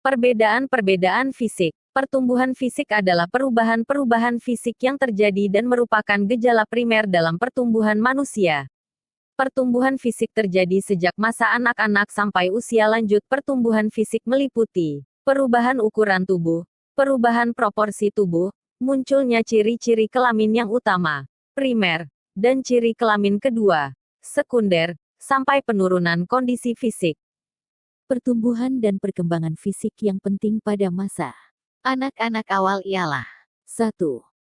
Perbedaan-perbedaan fisik. Pertumbuhan fisik adalah perubahan-perubahan fisik yang terjadi dan merupakan gejala primer dalam pertumbuhan manusia. Pertumbuhan fisik terjadi sejak masa anak-anak sampai usia lanjut. Pertumbuhan fisik meliputi perubahan ukuran tubuh, perubahan proporsi tubuh, munculnya ciri-ciri kelamin yang utama, primer, dan ciri kelamin kedua, sekunder, sampai penurunan kondisi fisik. Pertumbuhan dan perkembangan fisik yang penting pada masa anak-anak awal ialah 1.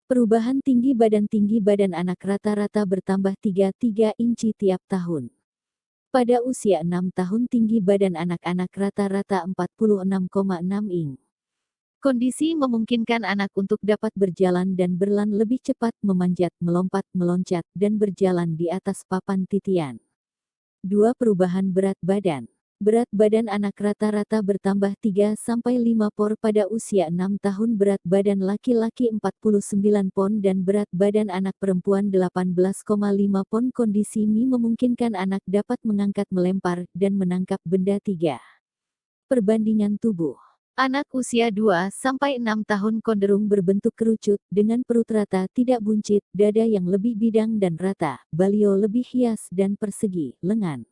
Perubahan tinggi badan anak rata-rata bertambah 3 inci tiap tahun. Pada usia 6 tahun tinggi badan anak-anak rata-rata 46,6 ing. Kondisi memungkinkan anak untuk dapat berjalan dan berlari lebih cepat, memanjat, melompat, meloncat, dan berjalan di atas papan titian. 2. Perubahan berat badan. Berat badan anak rata-rata bertambah 3-5 pon pada usia 6 tahun. Berat badan laki-laki 49 pon dan berat badan anak perempuan 18,5 pon. Kondisi ini memungkinkan anak dapat mengangkat, melempar, dan menangkap benda. 3. Perbandingan tubuh. Anak usia 2-6 tahun cenderung berbentuk kerucut, dengan perut rata tidak buncit, dada yang lebih bidang dan rata, balio lebih hias dan persegi, lengan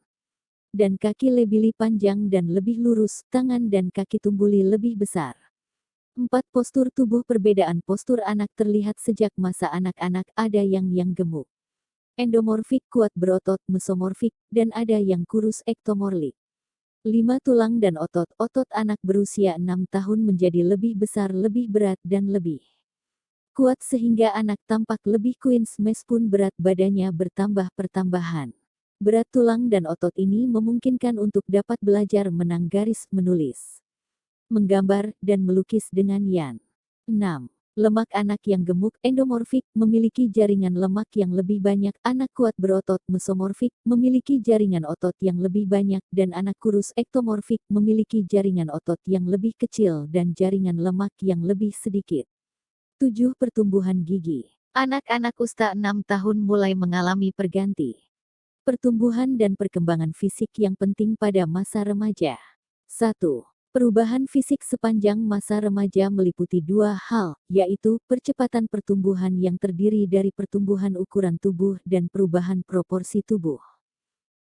dan kaki lebih panjang dan lebih lurus, tangan dan kaki tumbuli lebih besar. 4. Postur tubuh. Perbedaan postur anak terlihat sejak masa anak-anak, ada yang gemuk, endomorfik, kuat berotot, mesomorfik, dan ada yang kurus, ektomorfik. 5. Tulang dan otot. Otot anak berusia 6 tahun menjadi lebih besar, lebih berat, dan lebih kuat sehingga anak tampak lebih queens meskipun berat badannya bertambah. Pertambahan berat tulang dan otot ini memungkinkan untuk dapat belajar menang garis, menulis, menggambar, dan melukis dengan yan. 6. Lemak anak yang gemuk, endomorfik, memiliki jaringan lemak yang lebih banyak. Anak kuat berotot, mesomorfik, memiliki jaringan otot yang lebih banyak, dan anak kurus, ektomorfik, memiliki jaringan otot yang lebih kecil dan jaringan lemak yang lebih sedikit. 7. Pertumbuhan gigi. Anak-anak usia 6 tahun mulai mengalami perganti pertumbuhan dan perkembangan fisik yang penting pada masa remaja. 1. Perubahan fisik sepanjang masa remaja meliputi 2 hal, yaitu percepatan pertumbuhan yang terdiri dari pertumbuhan ukuran tubuh dan perubahan proporsi tubuh.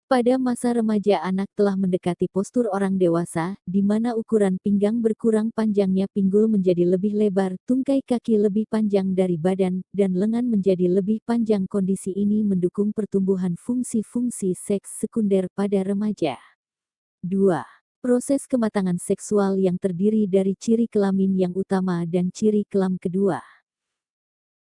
Pada masa remaja anak telah mendekati postur orang dewasa, di mana ukuran pinggang berkurang, panjangnya pinggul menjadi lebih lebar, tungkai kaki lebih panjang dari badan, dan lengan menjadi lebih panjang. Kondisi ini mendukung pertumbuhan fungsi-fungsi seks sekunder pada remaja. 2. Proses kematangan seksual yang terdiri dari ciri kelamin yang utama dan ciri kelamin kedua.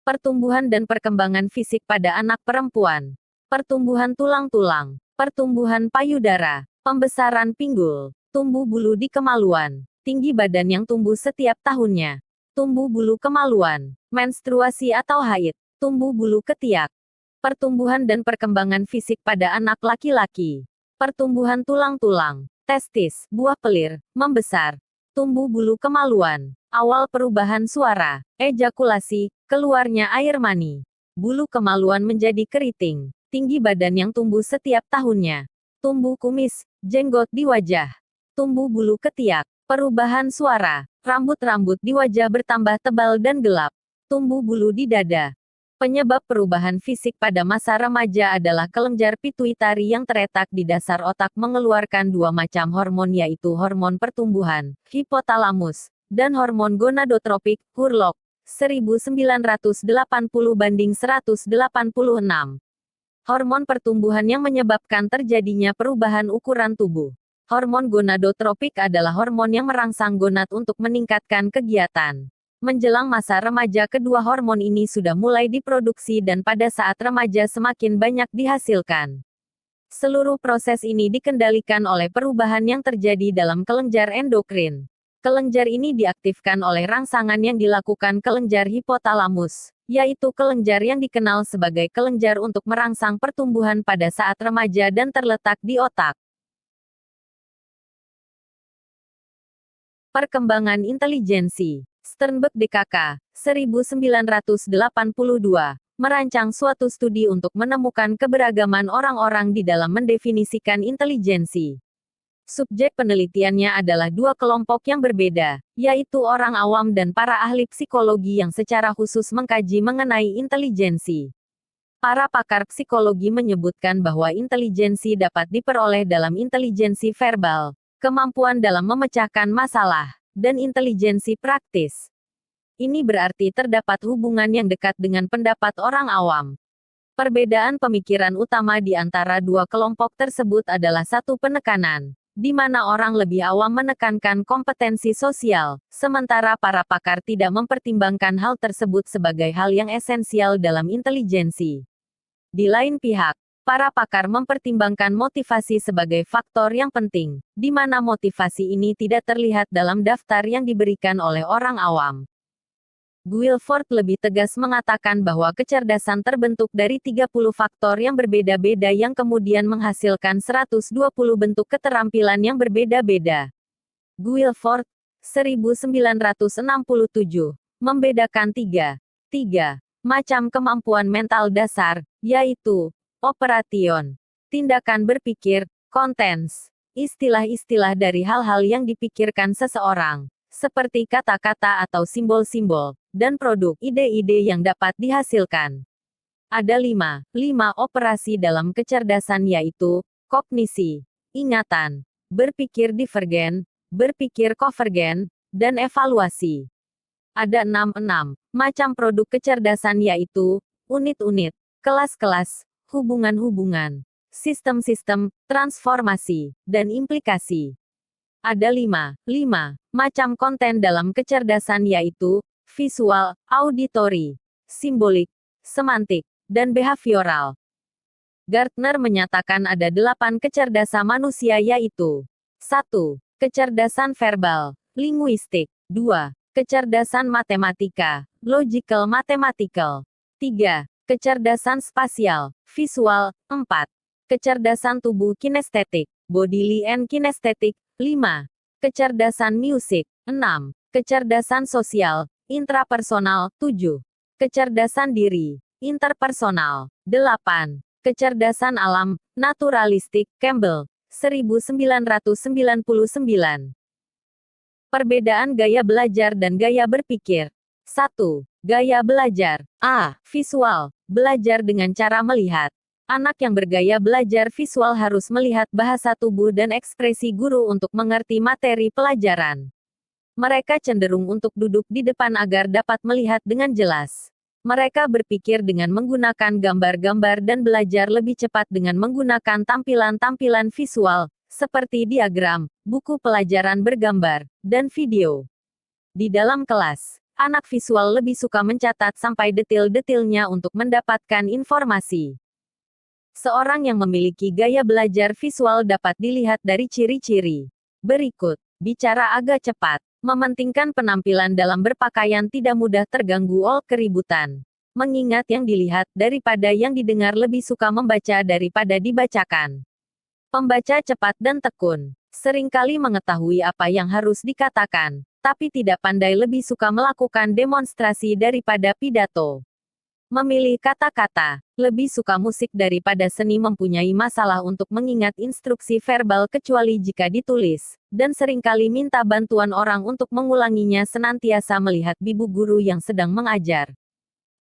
Pertumbuhan dan perkembangan fisik pada anak perempuan. Pertumbuhan tulang-tulang. Pertumbuhan payudara, pembesaran pinggul, tumbuh bulu di kemaluan, tinggi badan yang tumbuh setiap tahunnya, tumbuh bulu kemaluan, menstruasi atau haid, tumbuh bulu ketiak. Pertumbuhan dan perkembangan fisik pada anak laki-laki. Pertumbuhan tulang-tulang, testis, buah pelir, membesar, tumbuh bulu kemaluan, awal perubahan suara, ejakulasi, keluarnya air mani, bulu kemaluan menjadi keriting. Tinggi badan yang tumbuh setiap tahunnya. Tumbuh kumis, jenggot di wajah. Tumbuh bulu ketiak. Perubahan suara. Rambut-rambut di wajah bertambah tebal dan gelap. Tumbuh bulu di dada. Penyebab perubahan fisik pada masa remaja adalah kelenjar pituitari yang terletak di dasar otak mengeluarkan 2 macam hormon, yaitu hormon pertumbuhan, hipotalamus, dan hormon gonadotropik, Hurlock. 1980-186. Hormon pertumbuhan yang menyebabkan terjadinya perubahan ukuran tubuh. Hormon gonadotropik adalah hormon yang merangsang gonad untuk meningkatkan kegiatan. Menjelang masa remaja kedua hormon ini sudah mulai diproduksi dan pada saat remaja semakin banyak dihasilkan. Seluruh proses ini dikendalikan oleh perubahan yang terjadi dalam kelenjar endokrin. Kelenjar ini diaktifkan oleh rangsangan yang dilakukan kelenjar hipotalamus, yaitu kelenjar yang dikenal sebagai kelenjar untuk merangsang pertumbuhan pada saat remaja dan terletak di otak. Perkembangan intelijensi. Sternberg DKK, 1982, merancang suatu studi untuk menemukan keberagaman orang-orang di dalam mendefinisikan intelijensi. Subjek penelitiannya adalah dua kelompok yang berbeda, yaitu orang awam dan para ahli psikologi yang secara khusus mengkaji mengenai intelijensi. Para pakar psikologi menyebutkan bahwa intelijensi dapat diperoleh dalam intelijensi verbal, kemampuan dalam memecahkan masalah, dan intelijensi praktis. Ini berarti terdapat hubungan yang dekat dengan pendapat orang awam. Perbedaan pemikiran utama di antara dua kelompok tersebut adalah satu penekanan, di mana orang lebih awam menekankan kompetensi sosial, sementara para pakar tidak mempertimbangkan hal tersebut sebagai hal yang esensial dalam intelijensi. Di lain pihak, para pakar mempertimbangkan motivasi sebagai faktor yang penting, di mana motivasi ini tidak terlihat dalam daftar yang diberikan oleh orang awam. Guilford lebih tegas mengatakan bahwa kecerdasan terbentuk dari 30 faktor yang berbeda-beda yang kemudian menghasilkan 120 bentuk keterampilan yang berbeda-beda. Guilford, 1967, membedakan tiga macam kemampuan mental dasar, yaitu operation, tindakan berpikir, contents, istilah-istilah dari hal-hal yang dipikirkan seseorang, seperti kata-kata atau simbol-simbol, dan produk ide-ide yang dapat dihasilkan. Ada lima operasi dalam kecerdasan yaitu, kognisi, ingatan, berpikir divergen, berpikir konvergen, dan evaluasi. Ada enam macam produk kecerdasan yaitu, unit-unit, kelas-kelas, hubungan-hubungan, sistem-sistem, transformasi, dan implikasi. Ada lima macam konten dalam kecerdasan yaitu, visual, auditory, simbolik, semantik, dan behavioral. Gartner menyatakan ada 8 kecerdasan manusia yaitu 1. Kecerdasan verbal, linguistik. 2. Kecerdasan matematika, logical mathematical. 3. Kecerdasan spasial, visual. 4. Kecerdasan tubuh kinestetik, bodily and kinesthetic. 5. Kecerdasan musik. 6. Kecerdasan sosial, intrapersonal. 7. Kecerdasan diri, interpersonal. 8. Kecerdasan alam, naturalistik. Campbell, 1999. Perbedaan gaya belajar dan gaya berpikir. 1. Gaya belajar. A. Visual, belajar dengan cara melihat. Anak yang bergaya belajar visual harus melihat bahasa tubuh dan ekspresi guru untuk mengerti materi pelajaran. Mereka cenderung untuk duduk di depan agar dapat melihat dengan jelas. Mereka berpikir dengan menggunakan gambar-gambar dan belajar lebih cepat dengan menggunakan tampilan-tampilan visual, seperti diagram, buku pelajaran bergambar, dan video. Di dalam kelas, anak visual lebih suka mencatat sampai detil-detilnya untuk mendapatkan informasi. Seorang yang memiliki gaya belajar visual dapat dilihat dari ciri-ciri berikut. Bicara agak cepat, mementingkan penampilan dalam berpakaian, tidak mudah terganggu oleh keributan. Mengingat yang dilihat daripada yang didengar, lebih suka membaca daripada dibacakan. Pembaca cepat dan tekun, seringkali mengetahui apa yang harus dikatakan, tapi tidak pandai, lebih suka melakukan demonstrasi daripada pidato. Memilih kata-kata, lebih suka musik daripada seni, mempunyai masalah untuk mengingat instruksi verbal kecuali jika ditulis, dan seringkali minta bantuan orang untuk mengulanginya, senantiasa melihat bibu guru yang sedang mengajar.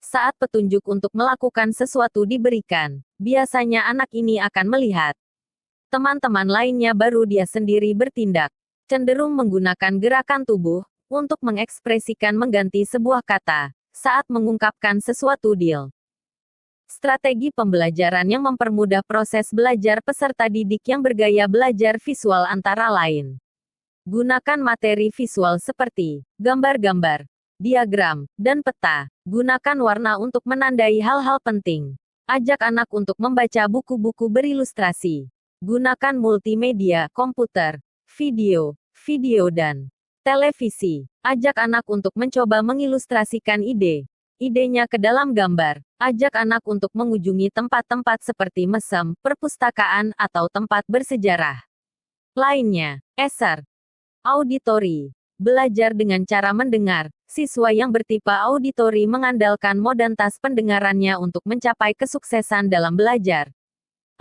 Saat petunjuk untuk melakukan sesuatu diberikan, biasanya anak ini akan melihat teman-teman lainnya baru dia sendiri bertindak. Cenderung menggunakan gerakan tubuh untuk mengekspresikan mengganti sebuah kata saat mengungkapkan sesuatu deal. Strategi pembelajaran yang mempermudah proses belajar peserta didik yang bergaya belajar visual antara lain. Gunakan materi visual seperti gambar-gambar, diagram, dan peta. Gunakan warna untuk menandai hal-hal penting. Ajak anak untuk membaca buku-buku berilustrasi. Gunakan multimedia, komputer, video, dan televisi. Ajak anak untuk mencoba mengilustrasikan idenya ke dalam gambar. Ajak anak untuk mengunjungi tempat-tempat seperti mesem, perpustakaan, atau tempat bersejarah lainnya. Eser. Auditory. Belajar dengan cara mendengar. Siswa yang bertipe auditori mengandalkan modalitas pendengarannya untuk mencapai kesuksesan dalam belajar.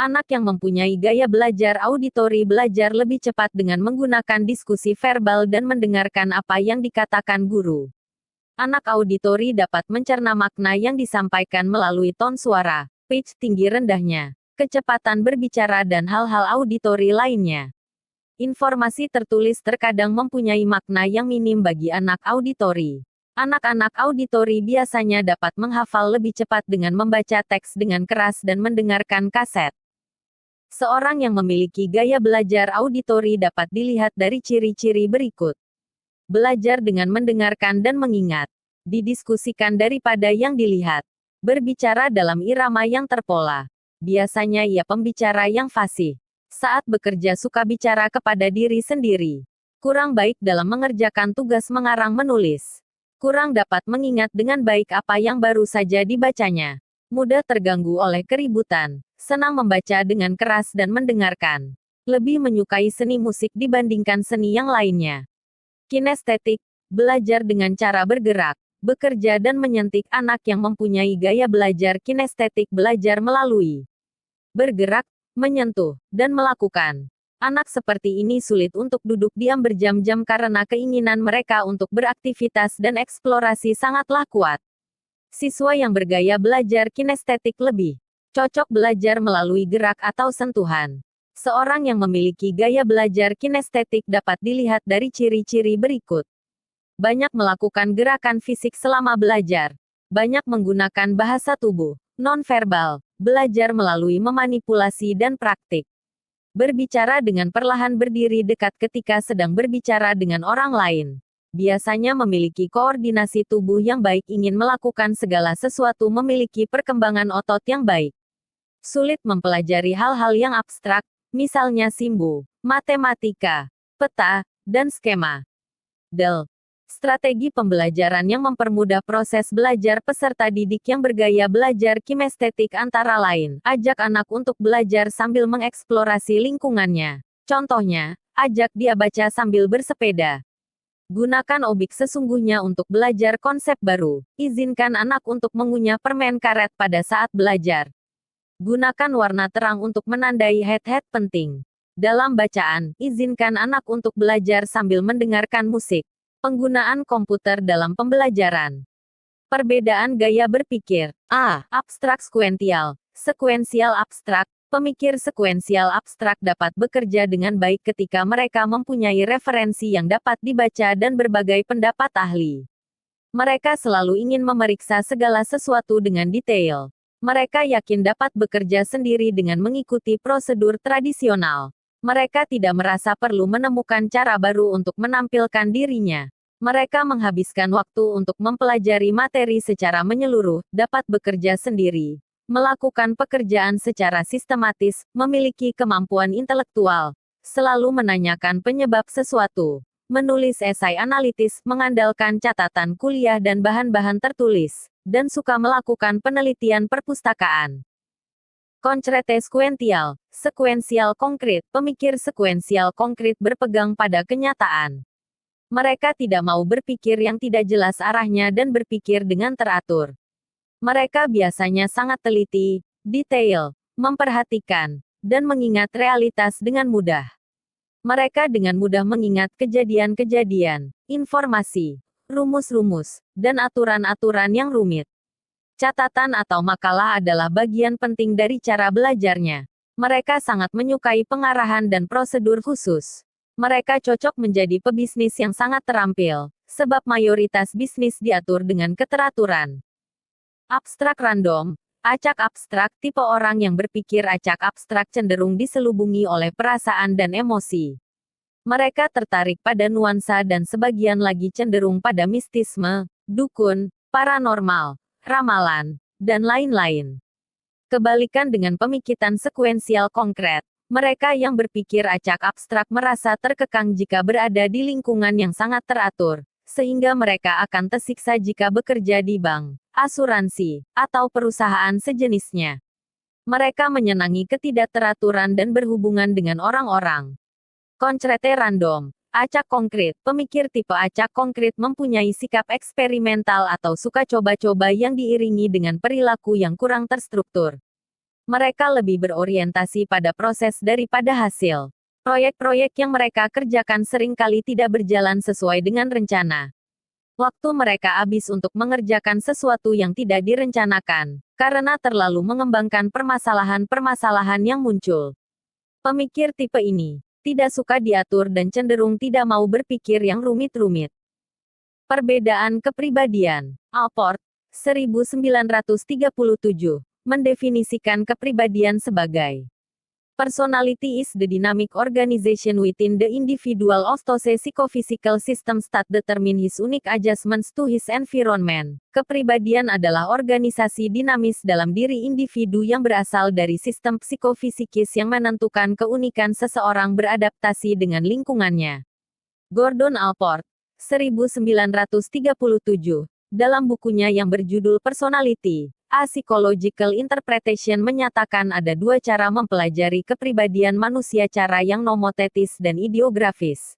Anak yang mempunyai gaya belajar auditori belajar lebih cepat dengan menggunakan diskusi verbal dan mendengarkan apa yang dikatakan guru. Anak auditori dapat mencerna makna yang disampaikan melalui ton suara, pitch tinggi rendahnya, kecepatan berbicara dan hal-hal auditori lainnya. Informasi tertulis terkadang mempunyai makna yang minim bagi anak auditori. Anak-anak auditori biasanya dapat menghafal lebih cepat dengan membaca teks dengan keras dan mendengarkan kaset. Seorang yang memiliki gaya belajar auditori dapat dilihat dari ciri-ciri berikut. Belajar dengan mendengarkan dan mengingat. Didiskusikan daripada yang dilihat. Berbicara dalam irama yang terpola. Biasanya ia pembicara yang fasih. Saat bekerja suka bicara kepada diri sendiri. Kurang baik dalam mengerjakan tugas mengarang menulis. Kurang dapat mengingat dengan baik apa yang baru saja dibacanya. Mudah terganggu oleh keributan. Senang membaca dengan keras dan mendengarkan. Lebih menyukai seni musik dibandingkan seni yang lainnya. Kinestetik, belajar dengan cara bergerak, bekerja dan menyentik. Anak yang mempunyai gaya belajar kinestetik belajar melalui bergerak, menyentuh, dan melakukan. Anak seperti ini sulit untuk duduk diam berjam-jam karena keinginan mereka untuk beraktivitas dan eksplorasi sangatlah kuat. Siswa yang bergaya belajar kinestetik lebih cocok belajar melalui gerak atau sentuhan. Seorang yang memiliki gaya belajar kinestetik dapat dilihat dari ciri-ciri berikut. Banyak melakukan gerakan fisik selama belajar. Banyak menggunakan bahasa tubuh, nonverbal, belajar melalui memanipulasi dan praktik. Berbicara dengan perlahan berdiri dekat ketika sedang berbicara dengan orang lain. Biasanya memiliki koordinasi tubuh yang baik ingin melakukan segala sesuatu memiliki perkembangan otot yang baik. Sulit mempelajari hal-hal yang abstrak, misalnya simbol, matematika, peta, dan skema. Del. Strategi pembelajaran yang mempermudah proses belajar peserta didik yang bergaya belajar kinestetik antara lain, ajak anak untuk belajar sambil mengeksplorasi lingkungannya. Contohnya, ajak dia baca sambil bersepeda. Gunakan objek sesungguhnya untuk belajar konsep baru. Izinkan anak untuk mengunyah permen karet pada saat belajar. Gunakan warna terang untuk menandai head-head penting. Dalam bacaan, izinkan anak untuk belajar sambil mendengarkan musik. Penggunaan komputer dalam pembelajaran. Perbedaan gaya berpikir. A. Abstrak sekuensial. Sekuensial abstrak. Pemikir sekuensial abstrak dapat bekerja dengan baik ketika mereka mempunyai referensi yang dapat dibaca dan berbagai pendapat ahli. Mereka selalu ingin memeriksa segala sesuatu dengan detail. Mereka yakin dapat bekerja sendiri dengan mengikuti prosedur tradisional. Mereka tidak merasa perlu menemukan cara baru untuk menampilkan dirinya. Mereka menghabiskan waktu untuk mempelajari materi secara menyeluruh, dapat bekerja sendiri, melakukan pekerjaan secara sistematis, memiliki kemampuan intelektual, selalu menanyakan penyebab sesuatu, menulis esai analitis, mengandalkan catatan kuliah dan bahan-bahan tertulis, dan suka melakukan penelitian perpustakaan. Konkrete sekuensial, sekuensial konkret, pemikir sekuensial konkret berpegang pada kenyataan. Mereka tidak mau berpikir yang tidak jelas arahnya dan berpikir dengan teratur. Mereka biasanya sangat teliti, detail, memperhatikan, dan mengingat realitas dengan mudah. Mereka dengan mudah mengingat kejadian-kejadian, informasi, rumus-rumus, dan aturan-aturan yang rumit. Catatan atau makalah adalah bagian penting dari cara belajarnya. Mereka sangat menyukai pengarahan dan prosedur khusus. Mereka cocok menjadi pebisnis yang sangat terampil, sebab mayoritas bisnis diatur dengan keteraturan. Abstrak random. Acak abstrak, tipe orang yang berpikir acak abstrak cenderung diselubungi oleh perasaan dan emosi. Mereka tertarik pada nuansa dan sebagian lagi cenderung pada mistisme, dukun, paranormal, ramalan, dan lain-lain. Kebalikan dengan pemikiran sekuensial konkret, mereka yang berpikir acak abstrak merasa terkekang jika berada di lingkungan yang sangat teratur, sehingga mereka akan tersiksa jika bekerja di bank, asuransi, atau perusahaan sejenisnya. Mereka menyenangi ketidakteraturan dan berhubungan dengan orang-orang. Konkrete random. Acak konkret. Pemikir tipe acak konkret mempunyai sikap eksperimental atau suka coba-coba yang diiringi dengan perilaku yang kurang terstruktur. Mereka lebih berorientasi pada proses daripada hasil. Proyek-proyek yang mereka kerjakan seringkali tidak berjalan sesuai dengan rencana. Waktu mereka habis untuk mengerjakan sesuatu yang tidak direncanakan, karena terlalu mengembangkan permasalahan-permasalahan yang muncul. Pemikir tipe ini tidak suka diatur dan cenderung tidak mau berpikir yang rumit-rumit. Perbedaan kepribadian. Allport, 1937, mendefinisikan kepribadian sebagai personality is the dynamic organization within the individual of the psychophysical systems that determine his unique adjustments to his environment. Kepribadian adalah organisasi dinamis dalam diri individu yang berasal dari sistem psikofisikis yang menentukan keunikan seseorang beradaptasi dengan lingkungannya. Gordon Allport, 1937, dalam bukunya yang berjudul Personality, A Psychological Interpretation menyatakan ada dua cara mempelajari kepribadian manusia, cara yang nomotetis dan ideografis.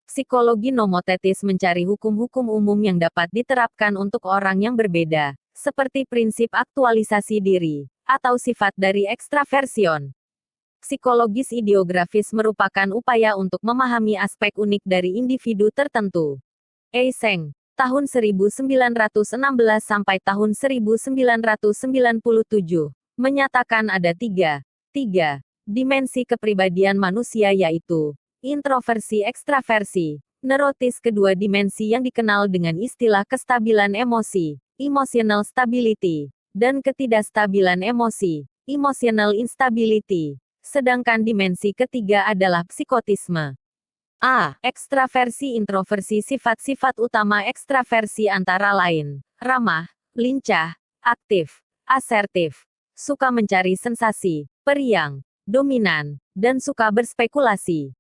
Psikologi nomotetis mencari hukum-hukum umum yang dapat diterapkan untuk orang yang berbeda, seperti prinsip aktualisasi diri, atau sifat dari ekstraversion. Psikologis ideografis merupakan upaya untuk memahami aspek unik dari individu tertentu. Eysenck, tahun 1916 sampai tahun 1997, menyatakan ada tiga dimensi kepribadian manusia, yaitu introversi, ekstraversi, neurotis, kedua dimensi yang dikenal dengan istilah kestabilan emosi, emotional stability, dan ketidakstabilan emosi, emotional instability, sedangkan dimensi ketiga adalah psikotisme. Ekstraversi, introversi. Sifat-sifat utama ekstraversi antara lain: ramah, lincah, aktif, asertif, suka mencari sensasi, periang, dominan, dan suka berspekulasi.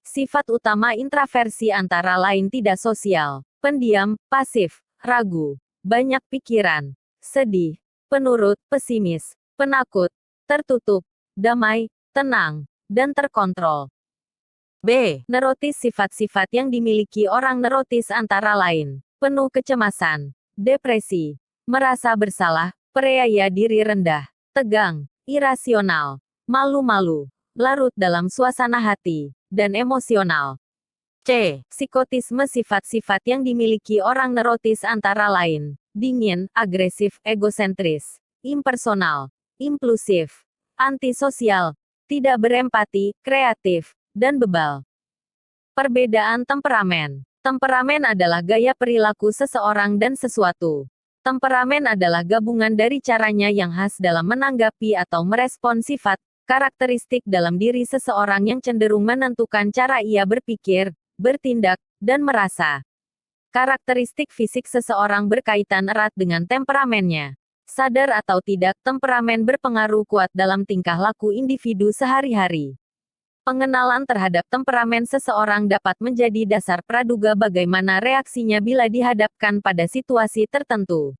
Sifat utama intraversi antara lain tidak sosial, pendiam, pasif, ragu, banyak pikiran, sedih, penurut, pesimis, penakut, tertutup, damai, tenang, dan terkontrol. Neurotis. Sifat-sifat yang dimiliki orang neurotis antara lain: penuh kecemasan, depresi, merasa bersalah, percaya diri rendah, tegang, irasional, malu-malu, larut dalam suasana hati, dan emosional. Psikotisme. Sifat-sifat yang dimiliki orang neurotis antara lain: dingin, agresif, egosentris, impersonal, impulsif, antisosial, tidak berempati, kreatif, dan bebal. Perbedaan temperamen. Temperamen adalah gaya perilaku seseorang dan sesuatu. Temperamen adalah gabungan dari caranya yang khas dalam menanggapi atau merespon sifat, karakteristik dalam diri seseorang yang cenderung menentukan cara ia berpikir, bertindak, dan merasa. Karakteristik fisik seseorang berkaitan erat dengan temperamennya. Sadar atau tidak, temperamen berpengaruh kuat dalam tingkah laku individu sehari-hari. Pengenalan terhadap temperamen seseorang dapat menjadi dasar praduga bagaimana reaksinya bila dihadapkan pada situasi tertentu.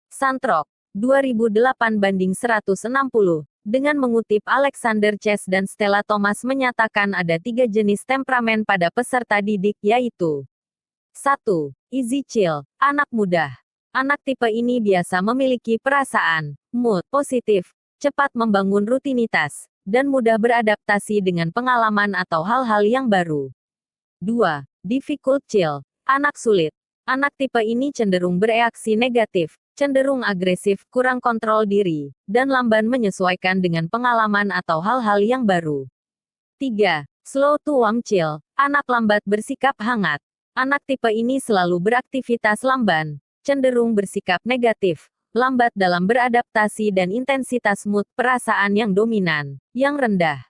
Santrok, 2008/160, dengan mengutip Alexander Chess dan Stella Thomas menyatakan ada 3 jenis temperamen pada peserta didik, yaitu 1. Easy chill, anak mudah. Anak tipe ini biasa memiliki perasaan, mood, positif, cepat membangun rutinitas, dan mudah beradaptasi dengan pengalaman atau hal-hal yang baru. 2. Difficult chill, anak sulit. Anak tipe ini cenderung bereaksi negatif, cenderung agresif, kurang kontrol diri, dan lamban menyesuaikan dengan pengalaman atau hal-hal yang baru. 3. Slow to warm chill, anak lambat bersikap hangat. Anak tipe ini selalu beraktivitas lamban, cenderung bersikap negatif, lambat dalam beradaptasi, dan intensitas mood, perasaan yang dominan, yang rendah.